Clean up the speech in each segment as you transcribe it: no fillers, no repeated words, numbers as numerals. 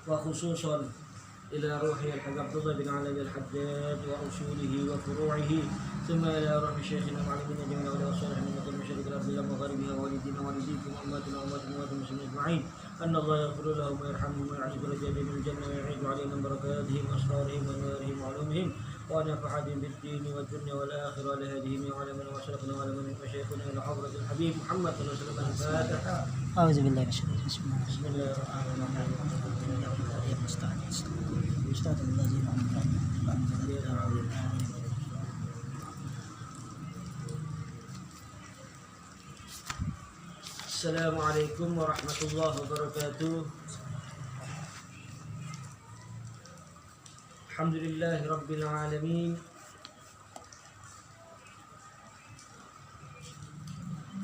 وخصوصا إلى روح الحاج عبد الله بن علي الحداد وأصوله وفروعه، ثم إلى روح شيخنا وعلمنا جميع الأولياء والصالحين من مشارق الأرض إلى مغاربها ووالدينا ووالديكم وأمواتنا وأموات المسلمين أجمعين، أن الله يغفر لهم ويرحمهم ويعز درجاتهم من الجنة ويعيد علينا بركاتهم وأسرارهم وأنوارهم وعلومهم ونفعهم بالدين والدنيا والآخرة على هديهم وعلى من وصلنا وعلى من مشايخنا إلى حضرة الحبيب محمد صلى الله عليه وسلم. الفاتحة. أعوذ بالله من الشيطان الرجيم. بسم الله الرحمن الرحيم. Assalamualaikum warahmatullahi wabarakatuh. Alhamdulillahi rabbil alamin.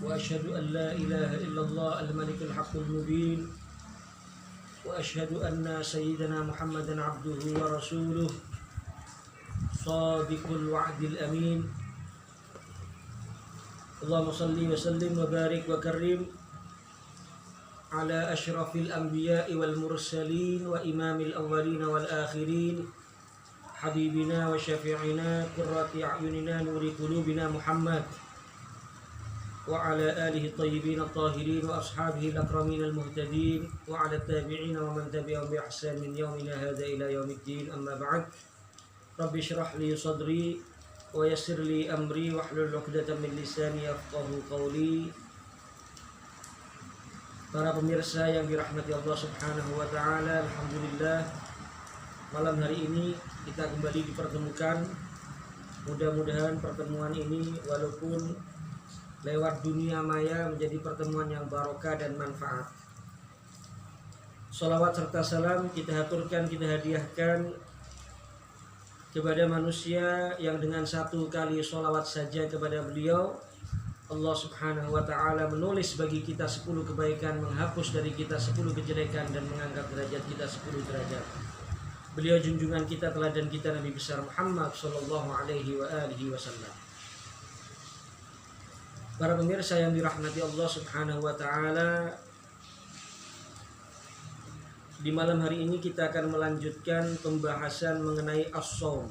Wa asyhadu an la ilaha illallah al-malikul haqqul mubin. Wa asyhadu anna sayyidana Muhammadan abduhu wa rasuluh. Shadiqul wa'dil amin. Allahumma salli wa sallim wa barik wa karim ala asyrafil anbiya'i wal mursalin wa imamil awwalin wal akhirin, habibina wa syafi'ina qurrati a'yunina nuri qulubina Muhammad wa ala alihi tayyibin at-tahirin wa ashabihi al-akramin al-muhtadin wa ala tabi'in wa man tabi'ahum bi ihsan min yawmina hadha ila yaumiddin. Amma ba'd. Rabbi shrah li sadri wa yassir li amri wahlul 'uqdatam min lisani yafqahu qawli. Para pemirsa yang dirahmati Allah Subhanahu wa taala, alhamdulillah malam hari ini kita kembali dipertemukan. Mudah-mudahan pertemuan ini walaupun lewat dunia maya menjadi pertemuan yang barokah dan manfaat. Salawat serta salam kita haturkan, kita hadiahkan kepada manusia yang dengan satu kali salawat saja kepada beliau Allah Subhanahu wa ta'ala menulis bagi kita 10 kebaikan, menghapus dari kita 10 kejelekan, dan mengangkat derajat kita 10 derajat. Beliau junjungan kita, teladan kita, Nabi besar Muhammad sallallahu alaihi wa alihi wasallam. Para pemirsa yang dirahmati Allah Subhanahu wa ta'ala, di malam hari ini kita akan melanjutkan pembahasan mengenai as-shaum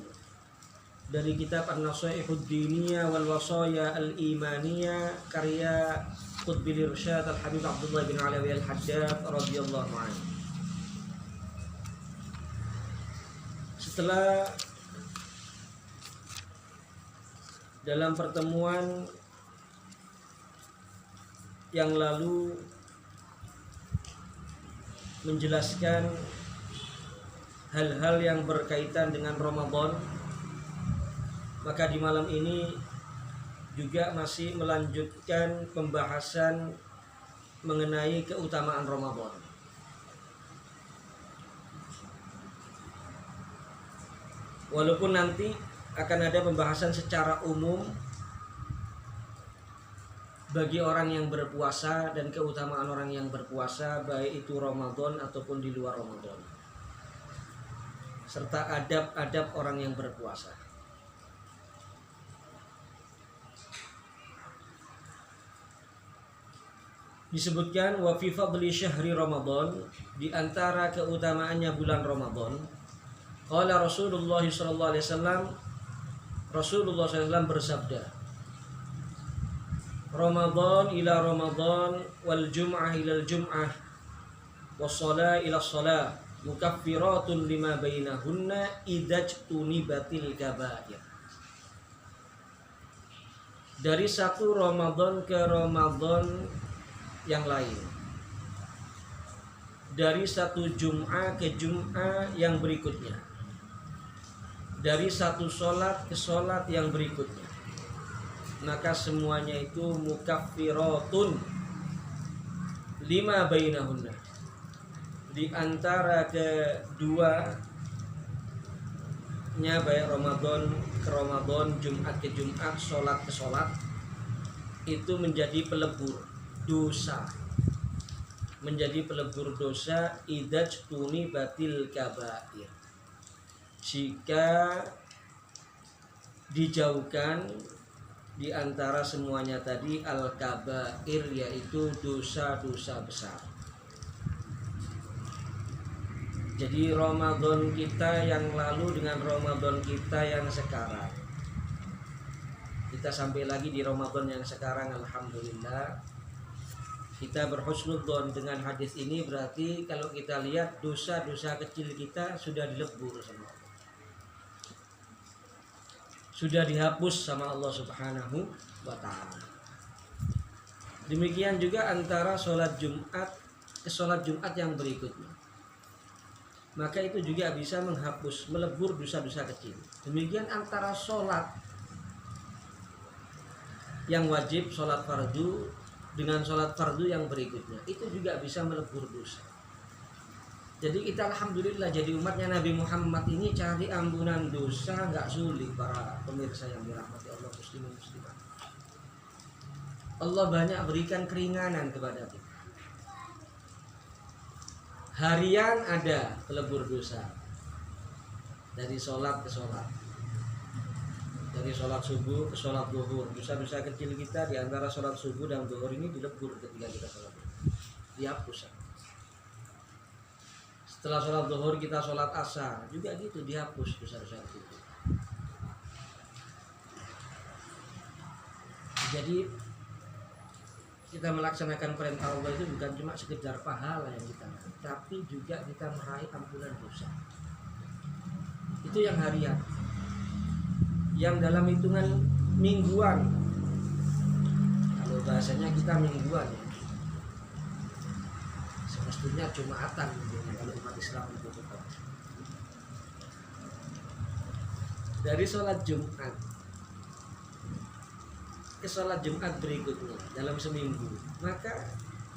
dari kitab An-Nasaihud Diniyah wal Wasaya Al-Imaniyah karya Qutbil Irsyad Al-Habib Abdullah bin Alawi Al-Haddad radhiyallahu anhu. Setelah dalam pertemuan yang lalu menjelaskan hal-hal yang berkaitan dengan Ramadan, maka di malam ini juga masih melanjutkan pembahasan mengenai keutamaan Ramadan. Walaupun nanti akan ada pembahasan secara umum bagi orang yang berpuasa dan keutamaan orang yang berpuasa, baik itu Ramadan ataupun di luar Ramadan, serta adab-adab orang yang berpuasa. Disebutkan wa fi fadli syahri Ramadan, di antara keutamaannya bulan Ramadan. Qala Rasulullah sallallahu alaihi wasallam, Rasulullah SAW bersabda, Ramadan ila Ramadan wal jum'ah ila jum'ah was shalah ila shalah mukaffiratun lima bainahunna idzajtunibatil kabair. Dari satu Ramadan ke Ramadan yang lain, dari satu Jum'ah ke Jum'ah yang berikutnya, dari satu sholat ke sholat yang berikutnya, maka semuanya itu mukaffiratun lima bainahunna, di antara keduanya, baik Ramadan ke Ramadan, Jumat ke Jumat, sholat ke sholat, itu menjadi pelebur dosa, menjadi pelebur dosa idzajtunibatil kabair, jika dijauhkan di antara semuanya tadi al-kabair, yaitu dosa-dosa besar. Jadi Ramadan kita yang lalu dengan Ramadan kita yang sekarang, kita sampai lagi di Ramadan yang sekarang. Alhamdulillah kita berhusnudzon dengan hadis ini. Berarti kalau kita lihat dosa-dosa kecil kita sudah dilebur sama Allah, sudah dihapus sama Allah Subhanahu wa ta'ala. Demikian juga antara sholat Jumat ke sholat Jumat yang berikutnya, maka itu juga bisa menghapus, melebur dosa-dosa kecil. Demikian antara sholat yang wajib, sholat fardu, dengan sholat fardu yang berikutnya, itu juga bisa melebur dosa. Jadi kita alhamdulillah jadi umatnya Nabi Muhammad ini cari ampunan dosa nggak sulit, para pemirsa yang dirahmati Allah, muslimin muslimat. Allah banyak berikan keringanan kepada kita. Harian ada pelebur dosa, dari sholat ke sholat, dari sholat subuh ke sholat zuhur. Dosa-dosa kecil kita di antara sholat subuh dan zuhur ini dilebur ketika kita sholat, dihapus. Setelah sholat zuhur kita sholat asar juga gitu, dihapus dosa-dosa kecil. Jadi kita melaksanakan perintah Allah itu bukan cuma sekedar pahala yang kita, tapi juga kita meraih ampunan dosa. Itu yang harian. Yang dalam hitungan mingguan, kalau bahasanya kita mingguan ya, semestinya Jumatan kalau umat Islam itu tetap. Dari sholat Jumat ke sholat Jumat berikutnya dalam seminggu, maka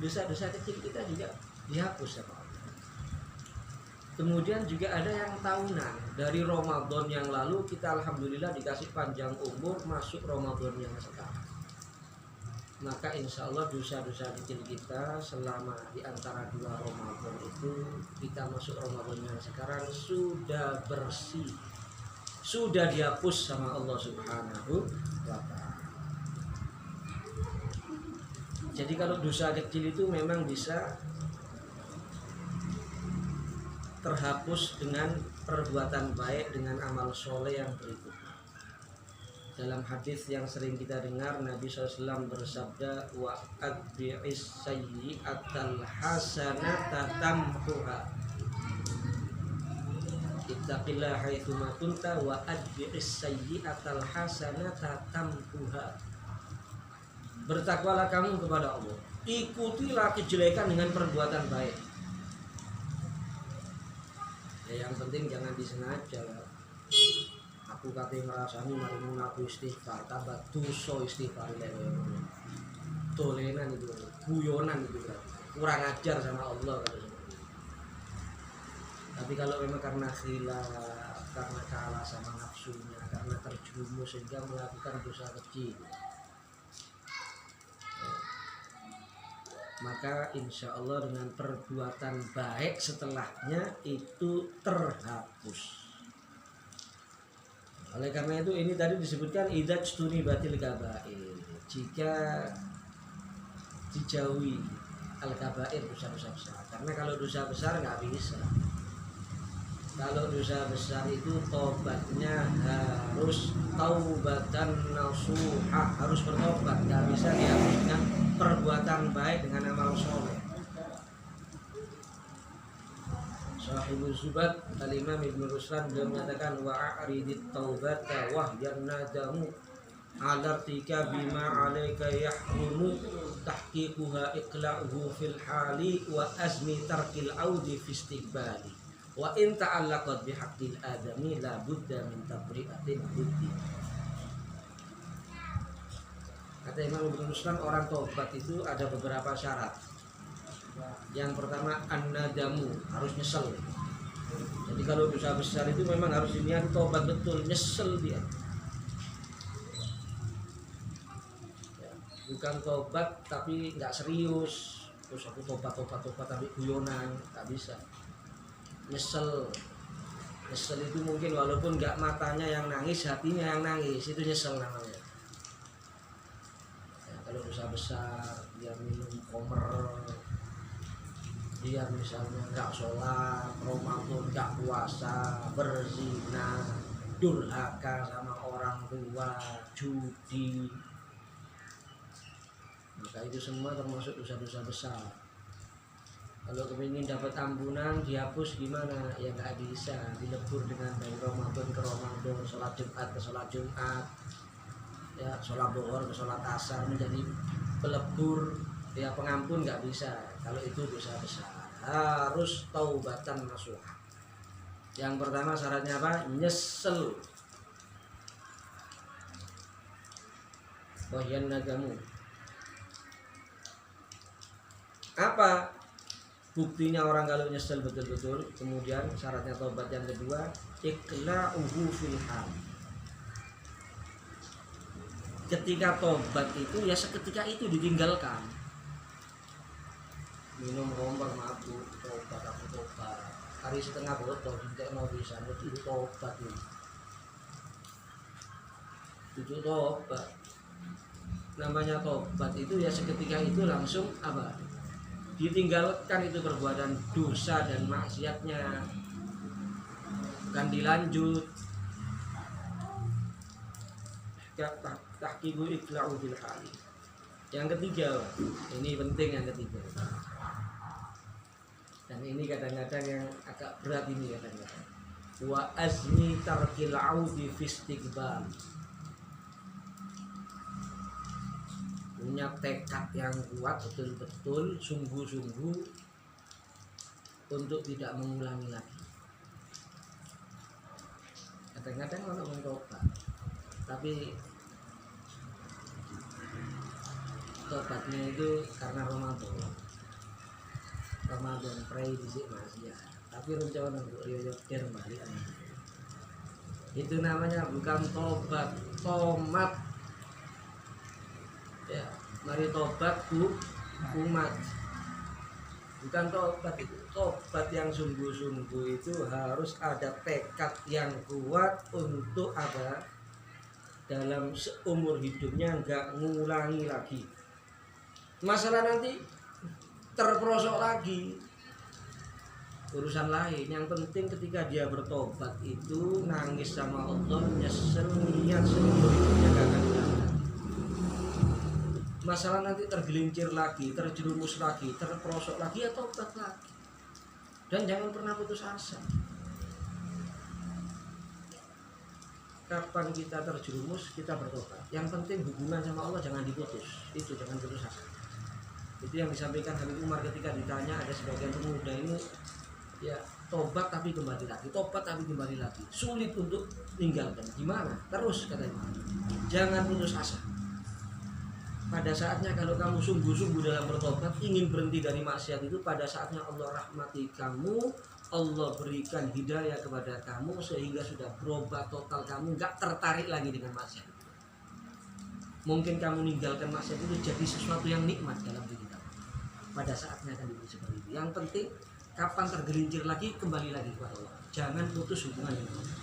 dosa-dosa kecil kita juga dihapus sama Allah. Kemudian juga ada yang tahunan, dari Ramadan yang lalu kita alhamdulillah dikasih panjang umur masuk Ramadan yang sekarang, maka insya Allah dosa-dosa kecil kita selama di antara dua Ramadan itu, kita masuk Ramadan yang sekarang sudah bersih, sudah dihapus sama Allah Subhanahu wa ta'ala. Jadi kalau dosa kecil itu memang bisa terhapus dengan perbuatan baik, dengan amal soleh yang berikutnya. Dalam hadis yang sering kita dengar, Nabi SAW bersabda, wa adbi'is sayyi'atal hasanata tamhuha. Ittaqillah haitsuma kunta wa adbi'is sayyi'atal hasanata tamhuha. Bertakwalah kamu kepada Allah, ikutilah kejelekan dengan perbuatan baik. Ya, yang penting jangan disengaja. Aku kate ngrasani mari ngaku istighfar, tambah dosa istighfar lek. Tolenan itu, guyonan itu kan. Kurang ajar sama Allah kalau seperti itu. Tapi kalau memang karena khilaf, karena kalah sama nafsunya, karena terjerumus sehingga melakukan dosa kecil, maka insya Allah dengan perbuatan baik setelahnya itu terhapus. Oleh karena itu ini tadi disebutkan idzajtuni batil kabair, jika dijauhi al-kabair, dosa-dosa besar. Karena kalau dosa besar nggak bisa. Kalau dosa besar itu tobatnya harus taubatan nasuha, harus bertobat, nggak bisa dihapus dengan perbuatan baik, dengan amal soleh. Sahibul Zubat Al-Imam Ibn Ruslan beliau menyatakan wa a'ridit taubata wahyan nadamu alartika bima alaika yahrumu tahqiquha iqla'uhu fil hali wa azmi tarkil audi fi istiqbali wa in ta'allaqat bihaqqil adami la budda min tabri'atin buddi. Kata Imam Ibn Ruslan, orang tobat itu ada beberapa syarat. Yang pertama an-nadamu, harus nyesel. Jadi kalau dosa besar itu memang harus diniat tobat betul, nyesel dia. Ya, bukan tobat tapi nggak serius, terus aku tobat tapi guyonan, nggak bisa. Nyesel itu mungkin walaupun nggak matanya yang nangis, hatinya yang nangis, itu nyesel namanya. Ya, kalau dosa besar dia minum komer, dia misalnya nggak sholat, Ramadan nggak puasa, berzina, durhaka sama orang tua, judi, maka itu semua termasuk dosa-dosa besar. Kalau kepingin dapat ampunan dihapus gimana? Ya nggak bisa, dilebur dengan dari Ramadan ke Ramadan, sholat Jumat ke sholat Jumat, ya sholat Zuhur ke sholat Asar, menjadi pelebur, ya pengampun nggak bisa. Kalau itu dosa besar, harus taubatan nasuha. Yang pertama syaratnya apa? Nyesel. Wahyan nagamu. Apa buktinya orang kalau nyesel betul-betul? Kemudian syaratnya taubat yang kedua, iqla'uhu fil hal. Ketika tobat itu ya seketika itu ditinggalkan. Minum rombak mabuk, tobat aku tobat. Hari setengah botol tidak mau bisa, itu tobat itu tobat. Namanya tobat itu ya seketika itu langsung apa? Ditinggalkan itu perbuatan dosa dan maksiatnya, bukan dilanjut. Tahqiqu iqla'u bil hali. Yang ketiga, ini penting yang ketiga. Dan ini kadang-kadang yang agak berat ini kadang-kadang. Wa azni tarkil audi fi istiqbal. Punya tekad yang kuat betul-betul, sungguh-sungguh untuk tidak mengulangi lagi. Kadang-kadang orang mencoba, tapi tobatnya itu karena Ramadan pray disik masih ya. Tapi rencana untuk riwayat balik itu namanya bukan tobat, tomat. Ya, mari tobat umat. Bukan tobat itu. Tobat yang sungguh-sungguh itu harus ada tekad yang kuat untuk apa? Dalam seumur hidupnya nggak ngulangi lagi. Masalah nanti terperosok lagi urusan lain. Yang penting ketika dia bertobat itu nangis sama Allah, nyesel, niat seumur hidupnya gak akan hilang. Masalah nanti tergelincir lagi, terjerumus lagi, terperosok lagi, ya tobat lagi. Dan jangan pernah putus asa. Kapan kita terjerumus, kita bertobat. Yang penting hubungan sama Allah jangan diputus. Itu jangan putus asa. Itu yang disampaikan Habib Umar ketika ditanya, ada sebagian pemuda ini ya tobat tapi kembali lagi, tobat tapi kembali lagi, sulit untuk tinggalkan. Gimana? Terus katanya, jangan putus asa. Pada saatnya kalau kamu sungguh-sungguh dalam bertobat, ingin berhenti dari maksiat itu, pada saatnya Allah rahmati kamu, Allah berikan hidayah kepada kamu sehingga sudah berubah total, kamu nggak tertarik lagi dengan maksiat. Mungkin kamu meninggalkan maksiat itu jadi sesuatu yang nikmat dalam diri kamu. Pada saatnya akan dibuat seperti itu. Yang penting kapan tergelincir lagi, kembali lagi kepada Allah. Jangan putus hubungan dengan Allah.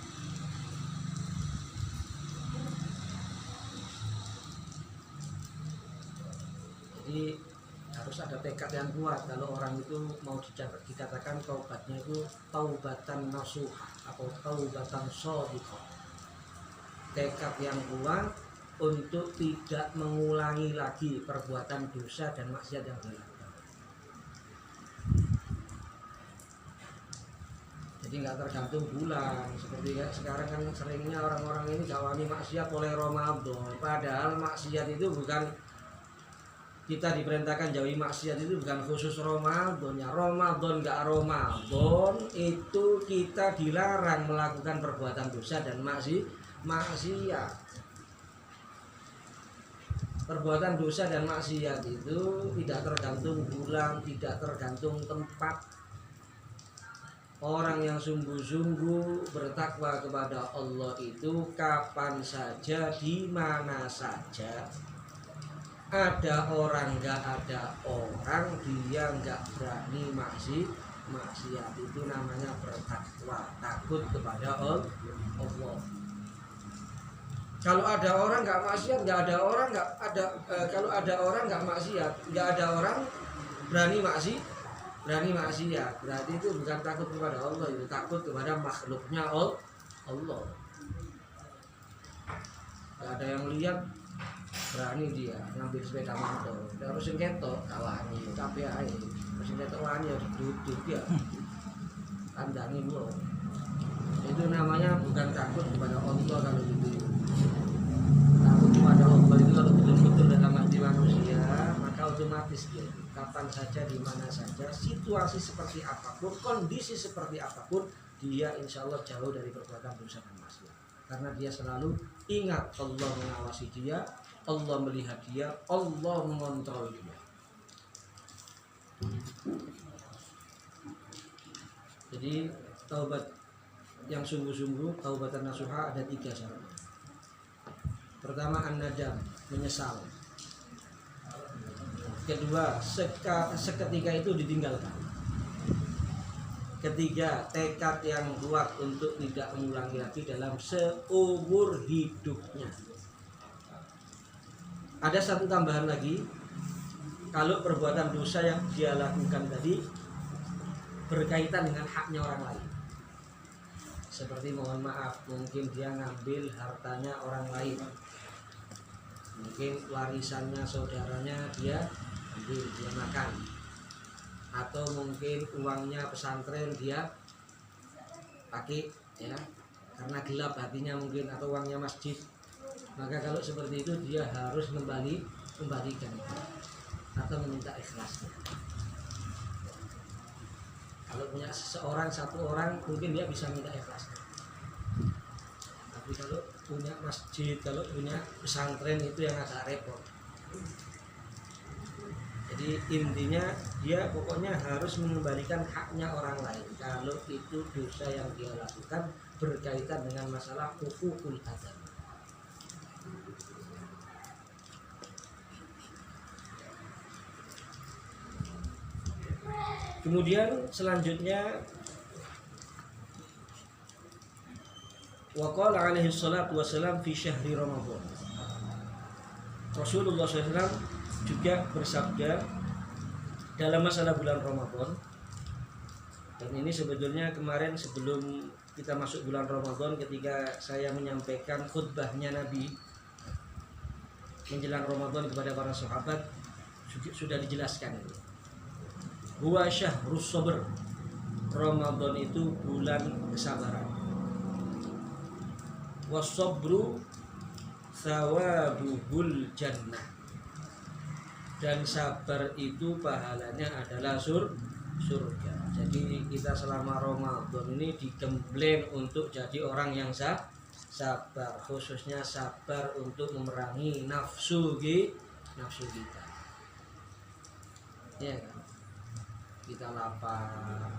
Jadi harus ada tekad yang kuat. Kalau orang itu mau dikatakan taubatnya itu taubatan nasuha atau taubatan shadiqah. Tekad yang kuat untuk tidak mengulangi lagi perbuatan dosa dan maksiat yang dilakukan. Jadi nggak tergantung bulan. Seperti sekarang kan seringnya orang-orang ini jawani maksiat oleh Ramadan. Padahal maksiat itu bukan, kita diperintahkan jauhi maksiat itu bukan khusus Ramadan. Ya Ramadan nggak Ramadan itu kita dilarang melakukan perbuatan dosa dan maksiat. Perbuatan dosa dan maksiat itu tidak tergantung bulan, tidak tergantung tempat. Orang yang sungguh-sungguh bertakwa kepada Allah itu kapan saja, di mana saja. Ada orang, nggak ada orang, dia nggak berani maksiat. Itu namanya bertakwa, takut kepada Allah. Kalau ada orang nggak maksiat, nggak ada orang nggak ada. Kalau ada orang nggak maksiat, nggak ada orang berani berani maksiat, berarti itu bukan takut kepada Allah, itu takut kepada makhluknya Allah. Gak ada yang lihat, berani dia ngambil sepeda motor, harus ketok kawani, tapi aja harus ketok wani harus duduk ya, kandangi lo. Itu namanya bukan takut kepada Allah kalau gitu. Takut kepada Allah itu kalau betul-betul dalam hati manusia, maka otomatis dia kapan saja, di mana saja, situasi seperti apapun, kondisi seperti apapun, dia insya Allah jauh dari perbuatan dosa dan maksiat. Karena dia selalu ingat Allah mengawasi dia, Allah melihat dia, Allah mengontrol dia. Jadi taubat yang sungguh-sungguh, taubatan nasuha ada 3 syarat. Pertama an-nadam, menyesal. Kedua, seketika itu ditinggalkan. Ketiga, tekad yang kuat untuk tidak mengulangi lagi dalam seumur hidupnya. Ada satu tambahan lagi, kalau perbuatan dosa yang dia lakukan tadi berkaitan dengan haknya orang lain. Seperti mohon maaf, mungkin dia ngambil hartanya orang lain, mungkin warisannya saudaranya dia ambil, dia makan, atau mungkin uangnya pesantren dia pakai ya karena gelap hatinya mungkin, atau uangnya masjid. Maka kalau seperti itu dia harus kembalikan atau meminta ikhlasnya. Kalau punya satu orang mungkin dia bisa minta ikhlasnya. Tapi kalau punya masjid, kalau punya pesantren itu yang agak repot. Jadi intinya dia pokoknya harus mengembalikan haknya orang lain. Kalau itu dosa yang dia lakukan berkaitan dengan masalah hukukul adab. Kemudian selanjutnya waqala alaihi salatu wassalam fi syahri Ramadan. Rasulullah SAW juga bersabda dalam masalah bulan Ramadan. Dan ini sebetulnya kemarin sebelum kita masuk bulan Ramadan, ketika saya menyampaikan khutbahnya Nabi menjelang Ramadan kepada para sahabat, sudah dijelaskan ini. Huwa syahrus sabr. Ramadan itu bulan kesabaran. Was-sabru thawabuhul jannah. Dan sabar itu pahalanya adalah surga. Jadi kita selama Ramadan ini digembleng untuk jadi orang yang sabar, khususnya sabar untuk memerangi nafsu kita. Ya kan? Kita lapar,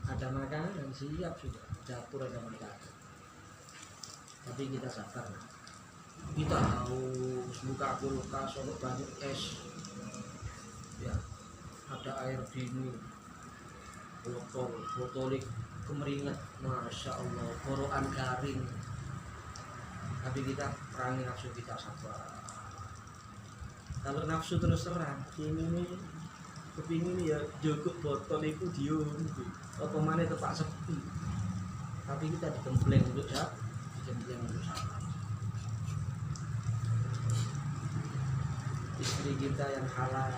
ada makanan siap sudah, dapur ada makanan, tapi kita sabar. Kita haus, buka kulkas, ada banyak es, ya, ada air dingin, botolik kemeringat, masya Allah, borokan garing, tapi kita perangi nafsu kita, sabar. Kalau nafsu terus terang, ini kepingin ya jogok botol itu dium, apa mana tepak sepi, tapi kita digembleng untuk sabar. Istri kita yang halal,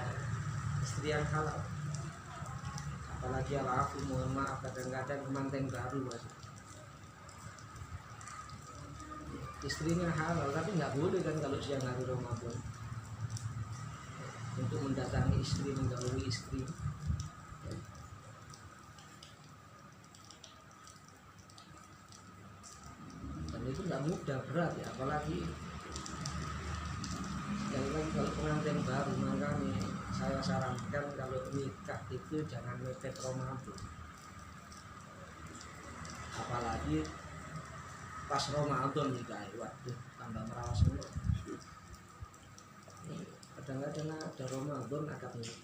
istri yang halal, apalagi al-afu, mohon maaf, kadang-kadang manten baru mas. Istrinya halal, tapi nggak boleh kan kalau siang hari Ramadan untuk mendatangi istri, menggauli istri. Dan itu nggak mudah, berat ya, apalagi sekali lagi kalau pengantin baru. Makanya saya sarankan kalau nikah itu jangan mepet Ramadan, apalagi pas Ramadan nikah, waduh tambah merawas semua. Kadang-kadang ada Ramadan akad nikah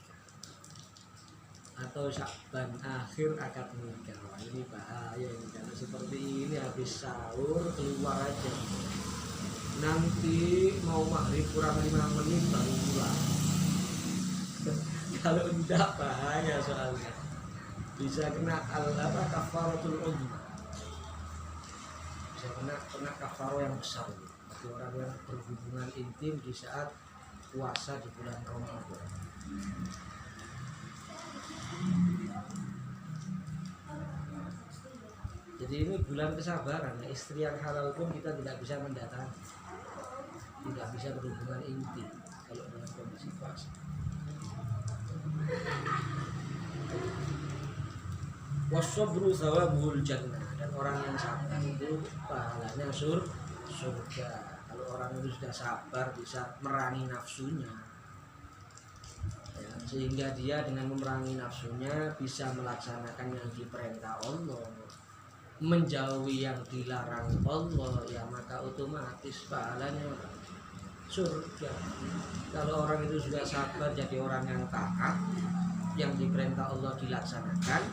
atau Syakban akhir akad nikah. Wah, ini bahaya ini. Kalau seperti ini habis sahur keluar aja, nanti mau maghrib kurang 5 menit baru pulang. Kalau tidak bahaya soalnya. Bisa kena kafaratul uzma. Bisa kena kafaro yang besar. Bagi orang yang berhubungan intim di saat puasa di bulan Ramadan. Jadi ini bulan kesabaran ya. Istri yang halal pun kita tidak bisa mendatangi, tidak bisa berhubungan intim kalau dalam kondisi puasa. Wasabru thawabul jannah, dan orang yang sabar itu pahalanya surga. Kalau orang itu sudah sabar bisa merangi nafsunya ya, sehingga dia dengan memerangi nafsunya bisa melaksanakan yang diperintah Allah, menjauhi yang dilarang Allah, ya maka otomatis pahalanya surga. Kalau orang itu sudah sabar jadi orang yang taat, yang diperintah Allah dilaksanakan,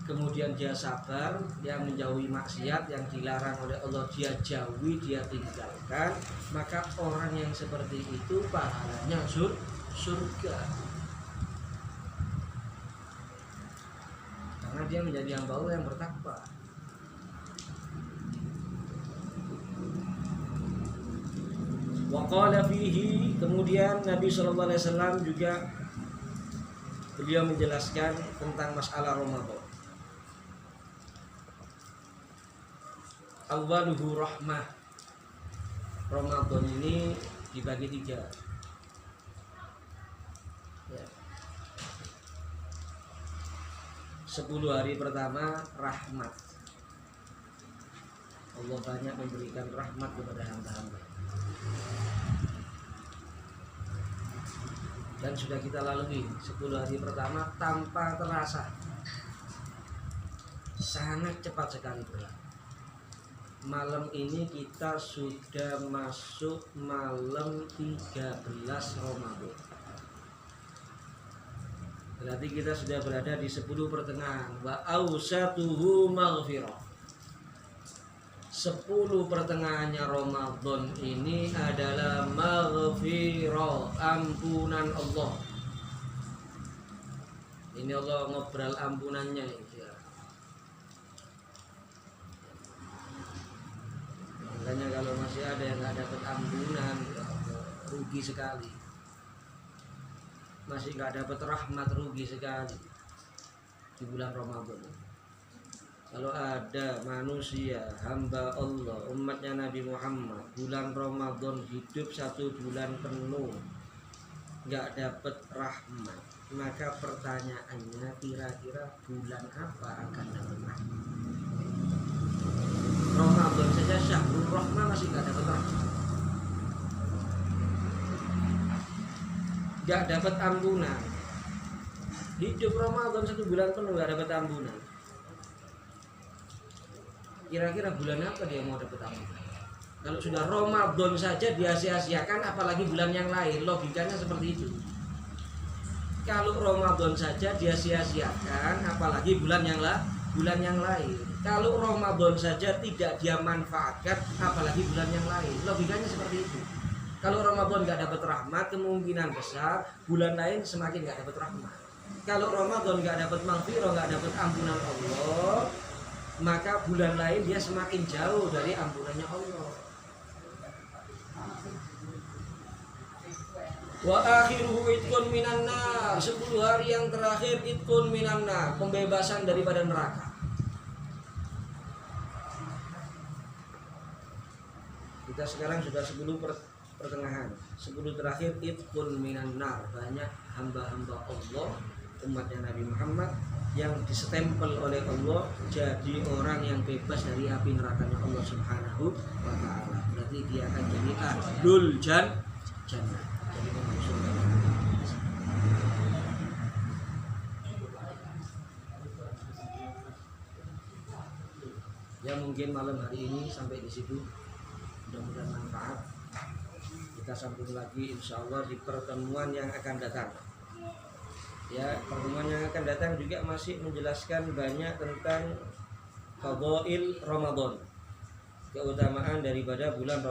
kemudian dia sabar, dia menjauhi maksiat yang dilarang oleh Allah, dia jauhi, dia tinggalkan, maka orang yang seperti itu pahalanya surga. Karena dia menjadi hamba Allah yang bertakwa. Wa qala fihi, kemudian Nabi SAW juga beliau menjelaskan tentang masalah Ramadan. Awwaluhu rahmah. Ramadan ini dibagi 3 ya. 10 hari pertama rahmat. Allah banyak memberikan rahmat kepada hamba-hamba. Dan sudah kita lalui 10 hari pertama tanpa terasa, sangat cepat sekali berlalu. Malam ini kita sudah masuk malam 13 Ramadan. Berarti kita sudah berada di 10 pertengahan. Wa awsatuhu maghfirah. 10 pertengahannya Ramadan ini adalah maghfirah, ampunan Allah. Ini Allah ngobrol ampunannya ya. Makanya kalau masih ada yang nggak dapat ampunan, ya, rugi sekali. Masih nggak dapat rahmat, rugi sekali di bulan Ramadan. Kalau ada manusia, hamba Allah, umatnya Nabi Muhammad, bulan Ramadan hidup 1 bulan penuh nggak dapat rahmat, maka pertanyaannya kira-kira bulan apa akan dapat rahmat? Ramadan saja syahrul rahmah masih nggak dapat rahmat, nggak dapat ampunan. Hidup Ramadan 1 bulan penuh nggak dapat ampunan. Kira-kira bulan apa dia mau dapat ampunan? Kalau sudah Ramadan saja dia sia-siakan, apalagi bulan yang lain. Logikanya seperti itu. Kalau Ramadan saja dia sia-siakan, apalagi bulan yang lain. Kalau Ramadan saja tidak dia manfaatkan, apalagi bulan yang lain. Logikanya seperti itu. Kalau Ramadan nggak dapat rahmat, kemungkinan besar bulan lain semakin nggak dapat rahmat. Kalau Ramadan nggak dapat maghfirah, nggak dapat ampunan Allah, maka bulan lain dia semakin jauh dari ampunannya Allah. Wa akhiruhu itqun minan nar. 10 hari yang terakhir itqun minan nar, pembebasan daripada neraka. Kita sekarang sudah 10 pertengahan. 10 terakhir itqun minan nar. Banyak hamba-hamba Allah, umatnya Nabi Muhammad yang disestempel oleh Allah jadi orang yang bebas dari api nerakanya Allah Subhanahu wa ta'ala. Berarti dia akan jadi ahlul jannah, jadi penghuni surga. Ya mungkin malam hari ini sampai di situ, mudah-mudahan manfaat. Kita sambung lagi insya Allah di pertemuan yang akan datang. Ya, pertemuan yang akan datang juga masih menjelaskan banyak tentang fadhail Ramadan, keutamaan daripada bulan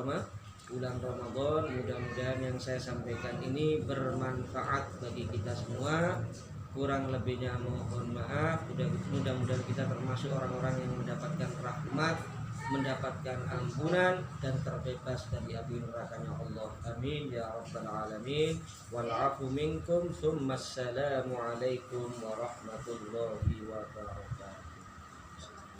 bulan Ramadan. Mudah-mudahan yang saya sampaikan ini bermanfaat bagi kita semua. Kurang lebihnya mohon maaf. Mudah-mudahan kita termasuk orang-orang yang mendapatkan rahmat, mendapatkan ampunan, dan terbebas dari api nerakanya Allah. Amin ya rabbal alamin. Wal afu minkum. Tsumma assalamu alaikum warahmatullahi wabarakatuh.